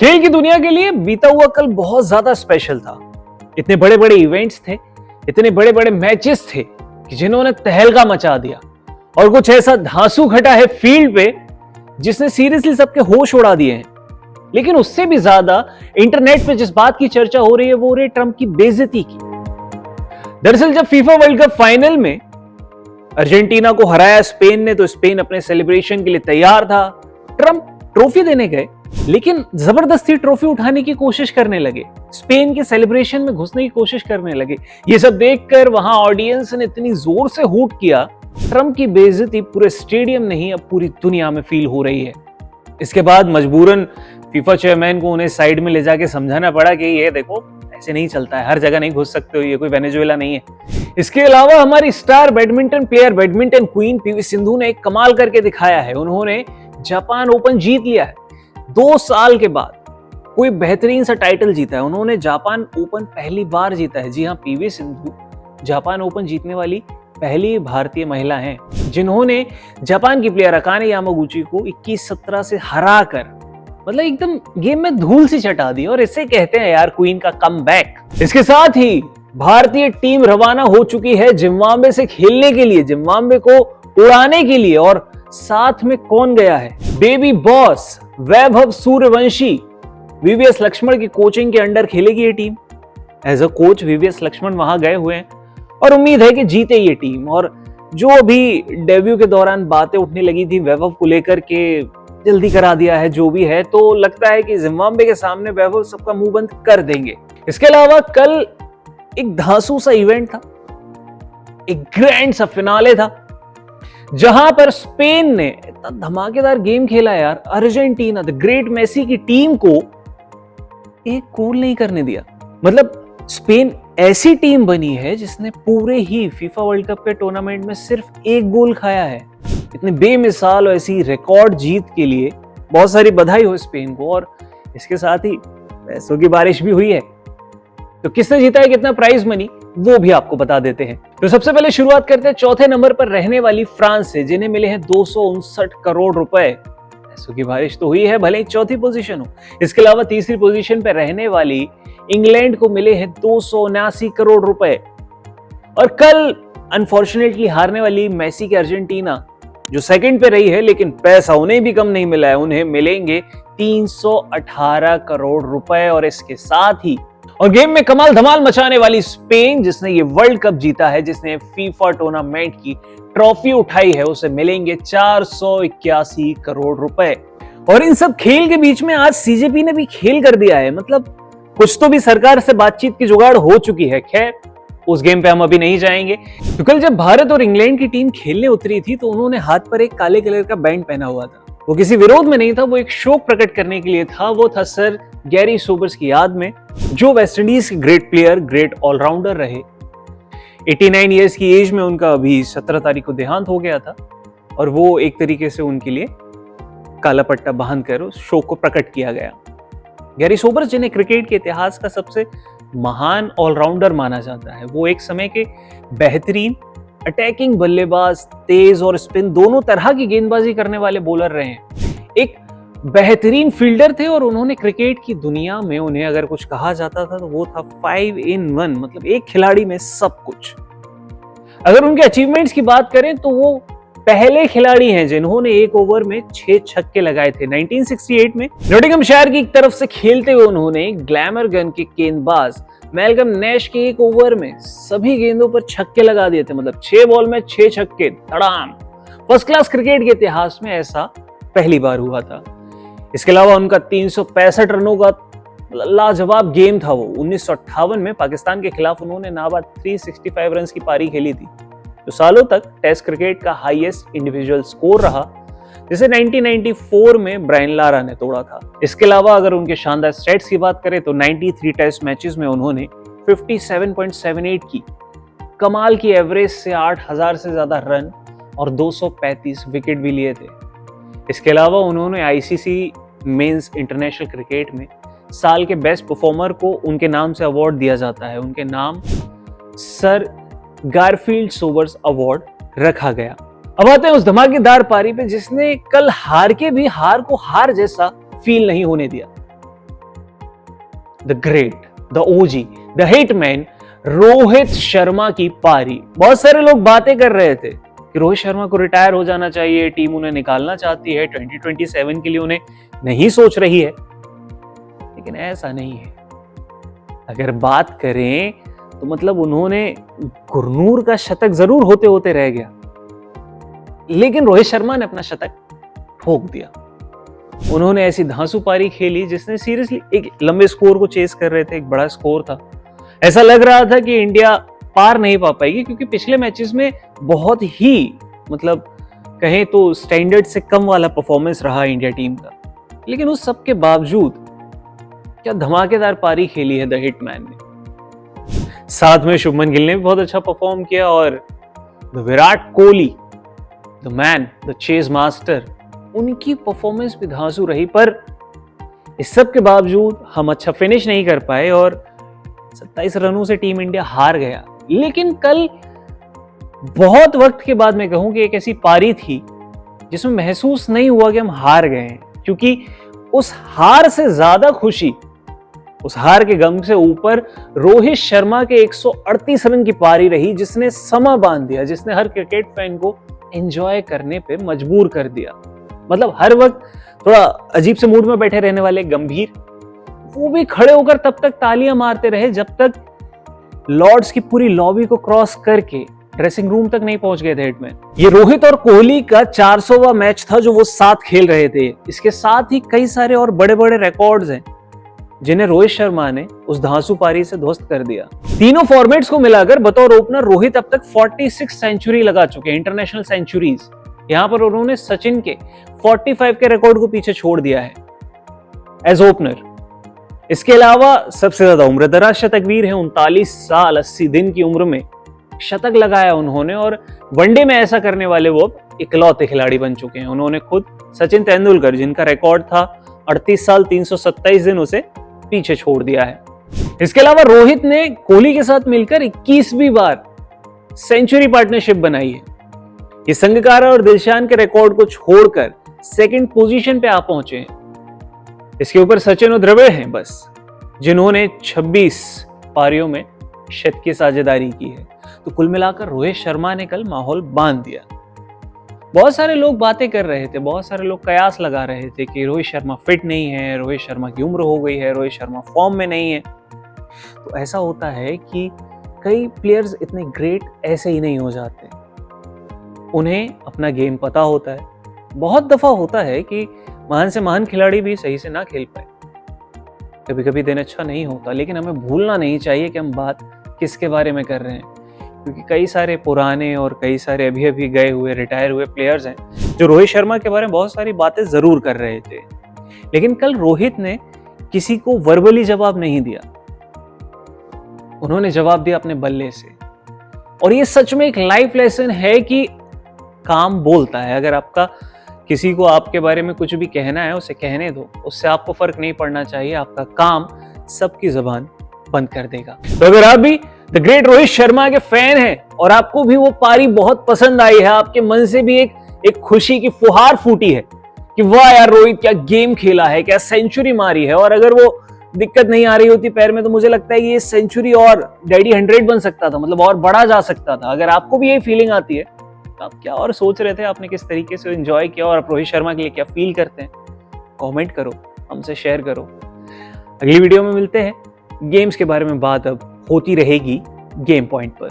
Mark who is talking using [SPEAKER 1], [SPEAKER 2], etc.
[SPEAKER 1] खेल की दुनिया के लिए बीता हुआ कल बहुत ज्यादा स्पेशल था। इतने बड़े बड़े इवेंट्स थे, इतने बड़े बड़े मैचेस थे कि जिन्होंने तहलका मचा दिया और कुछ ऐसा धांसू घटा है फील्ड पे जिसने सीरियसली सबके होश उड़ा दिए हैं। लेकिन उससे भी ज्यादा इंटरनेट पे जिस बात की चर्चा हो रही है वो हो रही है ट्रंप की बेइज्जती की। दरअसल जब फीफा वर्ल्ड कप फाइनल में अर्जेंटीना को हराया स्पेन ने, तो स्पेन अपने सेलिब्रेशन के लिए तैयार था। ट्रंप ट्रॉफी देने गए लेकिन जबरदस्ती ट्रॉफी उठाने की कोशिश करने लगे, स्पेन के सेलिब्रेशन में घुसने की कोशिश करने लगे। ये सब देखकर वहां ऑडियंस ने इतनी जोर से हूट किया, ट्रंप की बेइज्जती पूरे स्टेडियम नहीं अब पूरी दुनिया में फील हो रही है। इसके बाद मजबूरन फीफा चेयरमैन को उन्हें साइड में ले जाके समझाना पड़ा कि ये देखो ऐसे नहीं चलता है, हर जगह नहीं घुस सकते हो, ये कोई वेनेजुएला नहीं है। इसके अलावा हमारी star badminton player, badminton queen PV Sindhu ने एक कमाल करके दिखाया है। उन्होंने जापान ओपन जीत लिया है। 2 साल के बाद कोई बेहतरीन सा टाइटल जीता है। उन्होंने जापान ओपन पहली बार जीता है। जी हां, पीवी सिंधु जापान ओपन जीतने वाली पहली भारतीय महिला हैं जिन्होंने जापान की प्लेयर अकाने यामागुची को 21-17 से हराकर मतलब एकदम गेम में धूल सी चटा दी। और इसे कहते हैं यार क्वीन का कमबैक। इसके साथ ही भारतीय टीम रवाना हो चुकी है जिम्बाब्वे से खेलने के लिए, जिम्बाब्वे को उड़ाने के लिए। और साथ में कौन गया है? Baby boss Vaibhav Suryavanshi. VVS Laxman की कोचिंग के अंडर खेलेगी ये टीम। As a coach VVS Laxman वहां गए हुए हैं और उम्मीद है कि जीते ये टीम। और जो अभी डेब्यू के दौरान बातें उठने लगी थी वैभव को लेकर के, जल्दी करा दिया है जो भी है, तो लगता है कि जिम्बाब्वे के सामने वैभव सबका मुंह बंद कर देंगे। इसके अलावा कल एक धांसू सा इवेंट था, एक ग्रैंड सा फिनाले था जहां पर स्पेन ने इतना धमाकेदार गेम खेला यार। अर्जेंटीना द ग्रेट मेसी की टीम को एक गोल नहीं करने दिया। मतलब स्पेन ऐसी टीम बनी है जिसने पूरे ही फीफा वर्ल्ड कप के टूर्नामेंट में सिर्फ एक गोल खाया है। इतनी बेमिसाल और ऐसी रिकॉर्ड जीत के लिए बहुत सारी बधाई हो स्पेन को। और इसके साथ ही पैसों की बारिश भी हुई है। तो किसने जीता है कितना प्राइज मनी वो भी आपको बता देते हैं। तो सबसे पहले शुरुआत करते हैं चौथे नंबर पर रहने वाली फ्रांस से, जिन्हें मिले हैं 259 करोड़ रुपए। पैसों की बारिश तो हुई है, भले ही चौथी पोजीशन हो। इसके अलावा तीसरी पोजीशन पर रहने वाली इंग्लैंड को मिले हैं 279 करोड़ रुपए। और कल अनफॉर्चुनेटली हारने वाली मेसी की अर्जेंटीना जो सेकंड पे रही है, लेकिन पैसा उन्हें भी कम नहीं मिला है। उन्हें मिलेंगे 318 करोड़ रुपए। और इसके साथ ही और गेम में कमाल धमाल मचाने वाली स्पेन, जिसने ये वर्ल्ड कप जीता है, जिसने फीफा टूर्नामेंट की ट्रॉफी उठाई है, उसे मिलेंगे 481 करोड़ रुपए। और इन सब खेल के बीच में आज सीजेपी ने भी खेल कर दिया है। मतलब कुछ तो भी सरकार से बातचीत की जुगाड़ हो चुकी है। खैर उस गेम पे हम अभी नहीं जाएंगे। तो कल जब भारत और इंग्लैंड की टीम खेलने उतरी थी तो उन्होंने हाथ पर एक काले कलर का बैंड पहना हुआ था। वो किसी विरोध में नहीं था, वो एक शोक प्रकट करने के लिए था। वो था सर गैरी सोबर्स की याद में, जो वेस्टइंडीज के ग्रेट प्लेयर, ग्रेट ऑलराउंडर रहे। 89 ईयर्स की एज में उनका अभी 17 तारीख को देहांत हो गया था। और वो एक तरीके से उनके लिए काला पट्टा बांधकर उस शोक को प्रकट किया गया। गैरी सोबर्स, जिन्हें क्रिकेट के इतिहास का सबसे महान ऑलराउंडर माना जाता है, वो एक समय के बेहतरीन अटैकिंग बल्लेबाज, तेज और स्पिन दोनों तरह की गेंदबाजी करने वाले बॉलर रहे हैं। एक बेहतरीन फील्डर थे और उन्होंने क्रिकेट की दुनिया में, उन्हें अगर कुछ कहा जाता था तो वो था 5 in 1, मतलब एक खिलाड़ी में सब कुछ। अगर उनके अचीवमेंट्स की बात करें तो वो पहले खिलाड़ी हैं जिन्होंने एक ओवर में 6 छक्के लगाए थे। 1968 में नॉटिंघमशायर की तरफ से खेलते हुए उन्होंने ग्लैमर गन के गेंदबाज मैल्कम नैश के एक ओवर में सभी गेंदों पर छक्के लगा दिए थे। मतलब 6 बॉल में 6 छक्के, धड़ाम। फर्स्ट क्लास क्रिकेट के इतिहास में ऐसा पहली बार हुआ था। इसके अलावा उनका 365 रनों का लाजवाब गेम था। वो 1958 में पाकिस्तान के खिलाफ उन्होंने नाबाद 365 रन की पारी खेली थी, जो सालों तक टेस्ट क्रिकेट का हाईएस्ट इंडिविजुअल स्कोर रहा, जिसे 1994 में ब्रायन लारा ने तोड़ा था। इसके अलावा अगर उनके शानदार स्टैट्स की बात करें तो 93 टेस्ट मैचेस में उन्होंने 57.78 की कमाल की एवरेज से 8000 से ज्यादा रन और 235 विकेट भी लिए थे। इसके अलावा उन्होंने आईसीसी मेंस इंटरनेशनल क्रिकेट में साल के बेस्ट परफॉर्मर को उनके नाम से अवार्ड दिया जाता है। उनके नाम सर गारफील्ड सोबर्स अवार्ड रखा गया। अब आते हैं उस धमाकेदार पारी पे जिसने कल हार के भी हार को हार जैसा फील नहीं होने दिया। The great, the OG, the hitman Rohit Sharma की पारी। बहुत सारे लोग बातें कर रहे थे कि रोहित शर्मा को रिटायर हो जाना चाहिए, टीम उन्हें निकालना चाहती है, 2027 के लिए उन्हें नहीं सोच रही है, लेकिन ऐसा नहीं है। अगर बात करें तो मतलब उन्होंने गुरनूर का शतक जरूर होते होते रह गया, लेकिन रोहित शर्मा ने अपना शतक ठोक दिया। उन्होंने ऐसी धांसू पारी खेली जिसने सीरियसली एक लंबे स्कोर को चेस कर रहे थे, एक बड़ा स्कोर था, ऐसा लग रहा था कि इंडिया पार नहीं पा पाएगी, क्योंकि पिछले मैचेस में बहुत ही मतलब कहें तो स्टैंडर्ड से कम वाला परफॉर्मेंस रहा इंडिया टीम का। लेकिन उस सब के बावजूद क्या धमाकेदार पारी खेली है द हिटमैन ने। साथ में शुभमन गिल ने भी बहुत अच्छा परफॉर्म किया, और Virat Kohli, the man, the chase master, उनकी परफॉर्मेंस भी धांसू रही। पर इस सब के बावजूद हम अच्छा फिनिश नहीं कर पाए और 27 रनों से टीम इंडिया हार गया। लेकिन कल बहुत वक्त के बाद मैं कहूं कि एक ऐसी पारी थी जिसमें महसूस नहीं हुआ कि हम हार गए हैं, क्योंकि उस हार से ज्यादा खुशी, उस हार के गम से ऊपर रोहित शर्मा के 138 रन की पारी रही, जिसने समा बांध दिया, जिसने हर क्रिकेट फैन को एंजॉय करने पे मजबूर कर दिया। मतलब हर वक्त थोड़ा अजीब से मूड में बैठे रहने वाले गंभीर, वो भी खड़े होकर तब तक तालियां मारते रहे जब तक लॉर्ड्स की पूरी लॉबी को क्रॉस करके ड्रेसिंग रूम तक नहीं पहुंच गए थे हिटमैन। ये रोहित और कोहली का 400वां मैच था जो वो साथ खेल रहे थे। इसके साथ ही कई सारे और बड़े बड़े रिकॉर्ड्स हैं जिन्हें रोहित शर्मा ने उस धांसू पारी से ध्वस्त कर दिया। तीनों फॉर्मेट्स को मिलाकर बतौर ओपनर रोहित अब तक 46 सेंचुरी लगा चुके हैं, इंटरनेशनल सेंचुरीज। यहां पर उन्होंने सचिन के 45 के रिकॉर्ड को पीछे छोड़ दिया है एज ओपनर। इसके अलावा सबसे ज्यादा उम्र दराज शतकवीर है, 39 साल 80 दिन की उम्र में शतक लगाया उन्होंने, और वनडे में ऐसा करने वाले वो इकलौते खिलाड़ी बन चुके हैं। उन्होंने खुद सचिन तेंदुलकर, जिनका रिकॉर्ड था 38 साल 327 दिन, उसे पीछे छोड़ दिया है। इसके अलावा रोहित ने कोहली के साथ मिलकर 21वीं बार सेंचुरी पार्टनरशिप बनाई है। ये संगकारा और दिलशान के रिकॉर्ड को छोड़कर सेकंड पोजीशन पे आ पहुंचे हैं। इसके ऊपर सचिन और द्रविड़ हैं बस, जिन्होंने 26 पारियों में शत की साझेदारी की है। तो कुल मिलाकर रोहित शर्मा ने कल माहौल बांध दिया। बहुत सारे लोग बातें कर रहे थे, बहुत सारे लोग कयास लगा रहे थे कि रोहित शर्मा फिट नहीं है, रोहित शर्मा की उम्र हो गई है, रोहित शर्मा फॉर्म में नहीं है। तो ऐसा होता है कि कई प्लेयर्स इतने ग्रेट ऐसे ही नहीं हो जाते, उन्हें अपना गेम पता होता है। बहुत दफा होता है कि महान से महान खिलाड़ी भी सही से ना खेल पाए, कभी कभी दिन अच्छा नहीं होता, लेकिन हमें भूलना नहीं चाहिए कि हम बात किसके बारे में कर रहे हैं, क्योंकि कई सारे पुराने और कई सारे अभी अभी गए हुए रिटायर हुए प्लेयर्स हैं जो रोहित शर्मा के बारे में बहुत सारी बातें जरूर कर रहे थे। लेकिन कल रोहित ने किसी को वर्बली जवाब नहीं दिया, उन्होंने जवाब दिया अपने बल्ले से। और ये सच में एक लाइफ लेसन है कि काम बोलता है। अगर आपका किसी को आपके बारे में कुछ भी कहना है, उसे कहने दो, उससे आपको फर्क नहीं पड़ना चाहिए, आपका काम सबकी जुबान बंद कर देगा। तो अगर आप भी द ग्रेट रोहित शर्मा के फैन हैं और आपको भी वो पारी बहुत पसंद आई है, आपके मन से भी एक खुशी की फुहार फूटी है कि वाह यार रोहित क्या गेम खेला है, क्या सेंचुरी मारी है, और अगर वो दिक्कत नहीं आ रही होती पैर में, तो मुझे लगता है कि ये सेंचुरी और डैडी 100 बन सकता था, मतलब और बड़ा जा सकता था। अगर आपको भी यही फीलिंग आती है तो आप क्या और सोच रहे थे, आपने किस तरीके से एंजॉय किया, और आप रोहित शर्मा के लिए क्या फील करते हैं, कमेंट करो, हमसे शेयर करो। अगली वीडियो में मिलते हैं। गेम्स के बारे में बात अब होती रहेगी गेम पॉइंट पर।